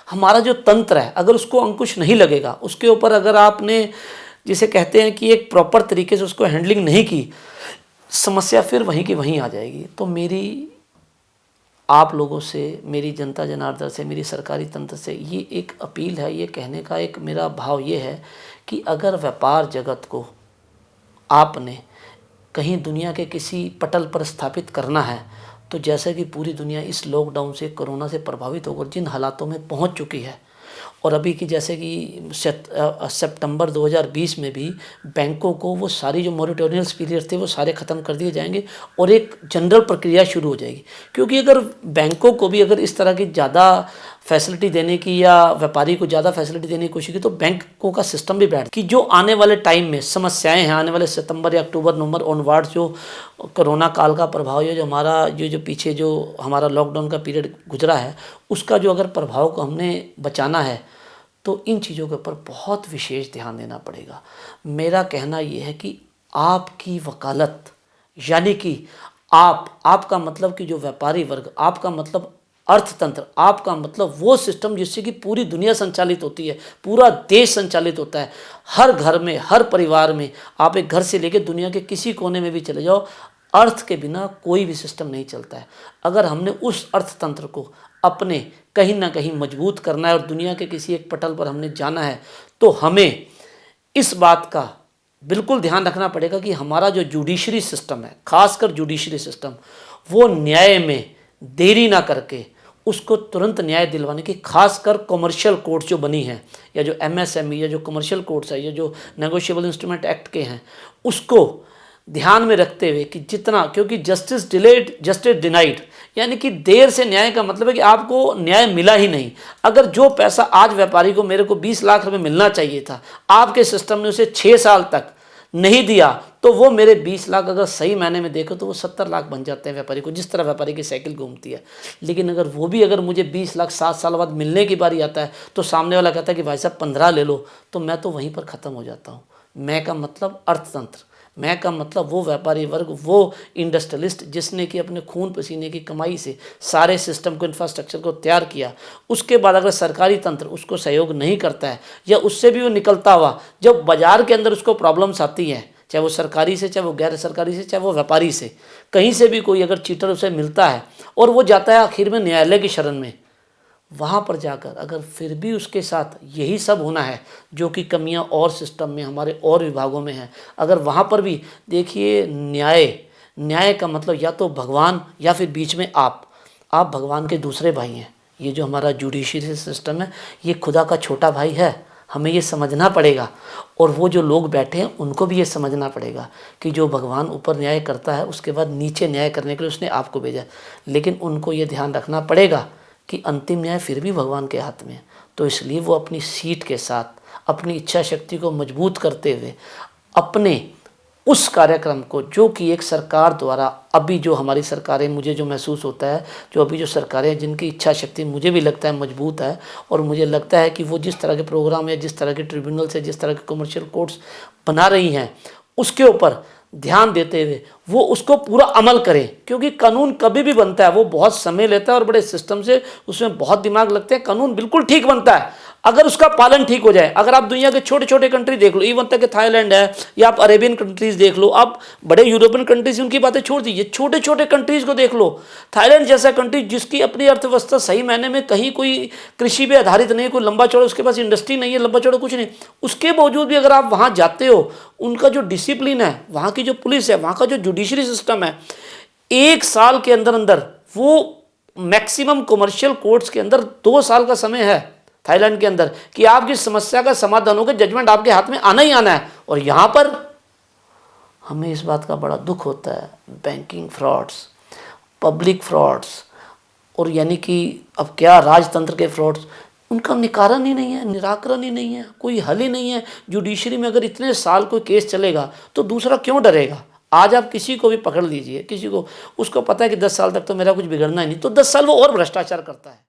हमारा जो तंत्र है अगर उसको अंकुश नहीं लगेगा, उसके ऊपर अगर आपने जिसे कहते हैं कि एक प्रॉपर तरीके से उसको हैंडलिंग नहीं की, समस्या फिर वहीं की वहीं आ जाएगी। तो मेरी आप लोगों से, मेरी जनता जनार्दन से, मेरी सरकारी तंत्र से ये एक अपील है, ये कहने का एक मेरा भाव ये है कि अगर व्यापार जगत को आपने कहीं दुनिया के किसी पटल पर स्थापित करना है, तो जैसे कि पूरी दुनिया इस लॉकडाउन से, कोरोना से प्रभावित होकर जिन हालातों में पहुंच चुकी है, और अभी की जैसे कि सितंबर 2020 में भी बैंकों को वो सारी जो मॉरिटोरियल्स पीरियड थे वो सारे ख़त्म कर दिए जाएंगे और एक जनरल प्रक्रिया शुरू हो जाएगी। क्योंकि अगर बैंकों को भी अगर इस तरह की ज़्यादा फैसिलिटी देने की या व्यापारी को ज़्यादा फैसिलिटी देने की कोशिश की तो बैंकों का सिस्टम भी बैठ कि जो आने वाले टाइम में समस्याएं हैं, आने वाले सितंबर या अक्टूबर नवंबर ऑनवर्ड्स जो कोरोना काल का प्रभाव है, जो हमारा जो पीछे जो हमारा लॉकडाउन का पीरियड गुजरा है, उसका जो अगर प्रभाव को हमने बचाना है तो इन चीज़ों के ऊपर बहुत विशेष ध्यान देना पड़ेगा। मेरा कहना यह है कि आपकी वकालत, यानी कि आपका मतलब कि जो व्यापारी वर्ग, आपका मतलब अर्थतंत्र, आपका मतलब वो सिस्टम जिससे कि पूरी दुनिया संचालित होती है, पूरा देश संचालित होता है, हर घर में, हर परिवार में, आप एक घर से लेकर दुनिया के किसी कोने में भी चले जाओ, अर्थ के बिना कोई भी सिस्टम नहीं चलता है। अगर हमने उस अर्थतंत्र को अपने कहीं ना कहीं मजबूत करना है और दुनिया के किसी एक पटल पर हमने जाना है, तो हमें इस बात का बिल्कुल ध्यान रखना पड़ेगा कि हमारा जो जुडिशरी सिस्टम है, खासकर जुडिशरी सिस्टम, वो न्याय में देरी ना करके उसको तुरंत न्याय दिलवाने की, खासकर कमर्शियल कोर्ट्स जो बनी हैं, या जो एमएसएमई या जो कमर्शियल कोर्ट्स है, या जो नेगोशिएबल इंस्ट्रूमेंट एक्ट के हैं, उसको ध्यान में रखते हुए कि जितना, क्योंकि जस्टिस डिलेड जस्टिस डिनाइड, यानी कि देर से न्याय का मतलब है कि आपको न्याय मिला ही नहीं। अगर जो पैसा आज व्यापारी को, मेरे को 20 लाख रुपए मिलना चाहिए था, आपके सिस्टम ने उसे 6 साल तक नहीं दिया, तो वो मेरे 20 लाख अगर सही मायने में देखो तो वो 70 लाख बन जाते हैं व्यापारी को, जिस तरह व्यापारी की साइकिल घूमती है। लेकिन अगर वो भी अगर मुझे 20 लाख 7 साल बाद मिलने की बारी आता है तो सामने वाला कहता है कि भाई साहब 15 ले लो, तो मैं तो वहीं पर ख़त्म हो जाता हूँ। मैं का मतलब अर्थतंत्र, मैं का मतलब वो व्यापारी वर्ग, वो इंडस्ट्रियलिस्ट जिसने कि अपने खून पसीने की कमाई से सारे सिस्टम को, इंफ्रास्ट्रक्चर को तैयार किया। उसके बाद अगर सरकारी तंत्र उसको सहयोग नहीं करता है, या उससे भी वो निकलता हुआ जब बाजार के अंदर उसको प्रॉब्लम्स आती हैं, चाहे वो सरकारी से, चाहे वो गैर सरकारी से, चाहे वो व्यापारी से, कहीं से भी कोई अगर चीटर उसे मिलता है और वो जाता है आखिर में न्यायालय की शरण में, वहाँ पर जाकर अगर फिर भी उसके साथ यही सब होना है जो कि कमियां और सिस्टम में, हमारे और विभागों में हैं, अगर वहाँ पर भी देखिए, न्याय का मतलब या तो भगवान या फिर बीच में आप भगवान के दूसरे भाई हैं। ये जो हमारा जुडिशरी सिस्टम है ये खुदा का छोटा भाई है, हमें ये समझना पड़ेगा। और वो जो लोग बैठे हैं उनको भी ये समझना पड़ेगा कि जो भगवान ऊपर न्याय करता है उसके बाद नीचे न्याय करने के लिए उसने आपको भेजा है, लेकिन उनको ये ध्यान रखना पड़ेगा कि अंतिम न्याय फिर भी भगवान के हाथ में है। तो इसलिए वो अपनी सीट के साथ, अपनी इच्छा शक्ति को मजबूत करते हुए, अपने उस कार्यक्रम को जो कि एक सरकार द्वारा, अभी जो हमारी सरकारें, मुझे जो महसूस होता है, जो अभी जो सरकारें हैं जिनकी इच्छा शक्ति मुझे भी लगता है मजबूत है, और मुझे लगता है कि वो जिस तरह के प्रोग्राम या जिस तरह के ट्रिब्यूनल से, जिस तरह के कमर्शियल कोर्ट्स बना रही हैं, उसके ऊपर ध्यान देते हुए वो उसको पूरा अमल करें। क्योंकि कानून कभी भी बनता है वो बहुत समय लेता है और बड़े सिस्टम से उसमें बहुत दिमाग लगते हैं। कानून बिल्कुल ठीक बनता है अगर उसका पालन ठीक हो जाए। अगर आप दुनिया के छोटे छोटे कंट्री देख लो, इवन तक कि थाईलैंड है, या आप अरेबियन कंट्रीज देख लो, आप बड़े यूरोपियन कंट्रीज उनकी बातें छोड़ दीजिए, छोटे छोटे कंट्रीज को देख लो। थाईलैंड जैसा कंट्री जिसकी अपनी अर्थव्यवस्था सही मायने में कहीं कोई कृषि पे आधारित नहीं, कोई लंबा चौड़ा उसके पास इंडस्ट्री नहीं है, लंबा चौड़ा कुछ नहीं, उसके बावजूद भी अगर आप वहाँ जाते हो, उनका जो डिसिप्लिन है, वहाँ की जो पुलिस है, वहाँ का जो जुडिशरी सिस्टम है, 1 साल के अंदर अंदर वो मैक्सिमम कमर्शियल कोर्ट्स के अंदर 2 साल का समय है थाईलैंड के अंदर कि आपकी समस्या का समाधान होगा, जजमेंट आपके हाथ में आना ही आना है। और यहाँ पर हमें इस बात का बड़ा दुख होता है, बैंकिंग फ्रॉड्स, पब्लिक फ्रॉड्स, और यानी कि अब क्या राजतंत्र के फ्रॉड्स, उनका निकारण ही नहीं है, निराकरण ही नहीं है, कोई हल ही नहीं है। जुडिशरी में अगर इतने साल कोई केस चलेगा तो दूसरा क्यों डरेगा। आज आप किसी को भी पकड़ लीजिए, किसी को, उसको पता है कि 10 साल तक तो मेरा कुछ बिगड़ना ही नहीं, तो 10 साल वो और भ्रष्टाचार करता है।